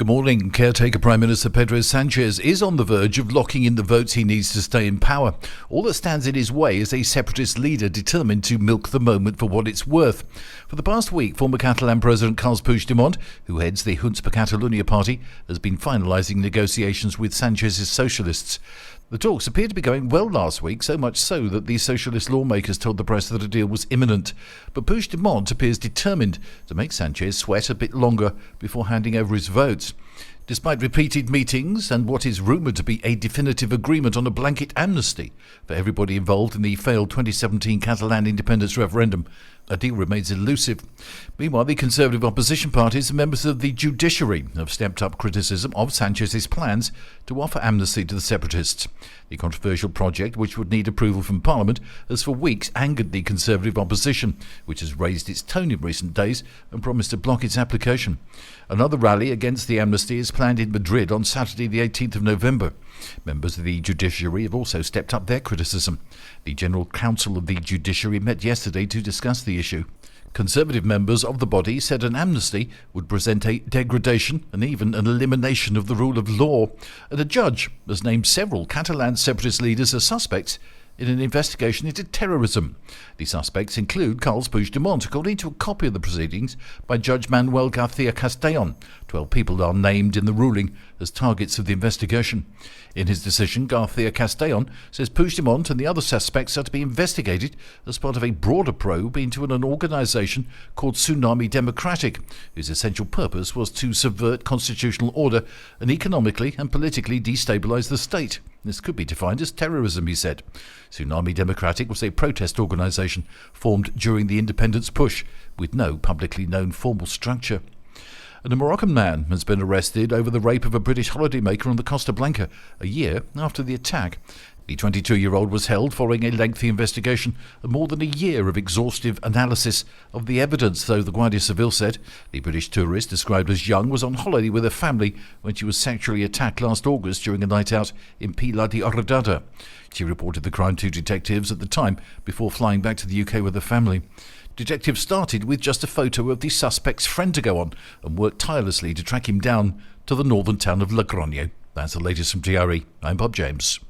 Good morning. Caretaker Prime Minister Pedro Sanchez is on the verge of locking in the votes he needs to stay in power. All that stands in his way is a separatist leader determined to milk the moment for what it's worth. For the past week, former Catalan President Carles Puigdemont, who heads the Junts per Catalunya party, has been finalising negotiations with Sanchez's socialists. The talks appeared to be going well last week, so much so that the socialist lawmakers told the press that a deal was imminent. But Puigdemont appears determined to make Sanchez sweat a bit longer before handing over his votes. Despite repeated meetings and what is rumoured to be a definitive agreement on a blanket amnesty for everybody involved in the failed 2017 Catalan independence referendum, a deal remains elusive. Meanwhile, the Conservative opposition parties and members of the judiciary have stepped up criticism of Sanchez's plans to offer amnesty to the separatists. The controversial project, which would need approval from Parliament, has for weeks angered the Conservative opposition, which has raised its tone in recent days and promised to block its application. Another rally against the amnesty is planned in Madrid on Saturday the 18th of November. Members of the judiciary have also stepped up their criticism. The General Council of the Judiciary met yesterday to discuss the issue. Conservative members of the body said an amnesty would present a degradation and even an elimination of the rule of law, and a judge has named several Catalan separatist leaders as suspects in an investigation into terrorism. The suspects include Carles Puigdemont, according to a copy of the proceedings by Judge Manuel García Castellón. 12 people are named in the ruling as targets of the investigation. In his decision, García Castellón says Puigdemont and the other suspects are to be investigated as part of a broader probe into an organisation called Tsunami Democratic, whose essential purpose was to subvert constitutional order and economically and politically destabilise the state. This could be defined as terrorism, he said. Tsunami Democratic was a protest organisation formed during the independence push, with no publicly known formal structure. And a Moroccan man has been arrested over the rape of a British holidaymaker on the Costa Blanca a year after the attack. The 22-year-old was held following a lengthy investigation and more than a year of exhaustive analysis of the evidence, though the Guardia Civil said. The British tourist, described as young, was on holiday with her family when she was sexually attacked last August during a night out in Pilar de Orotava. She reported the crime to detectives at the time before flying back to the UK with her family. Detectives started with just a photo of the suspect's friend to go on and worked tirelessly to track him down to the northern town of Logroño. That's the latest from TRE. I'm Bob James.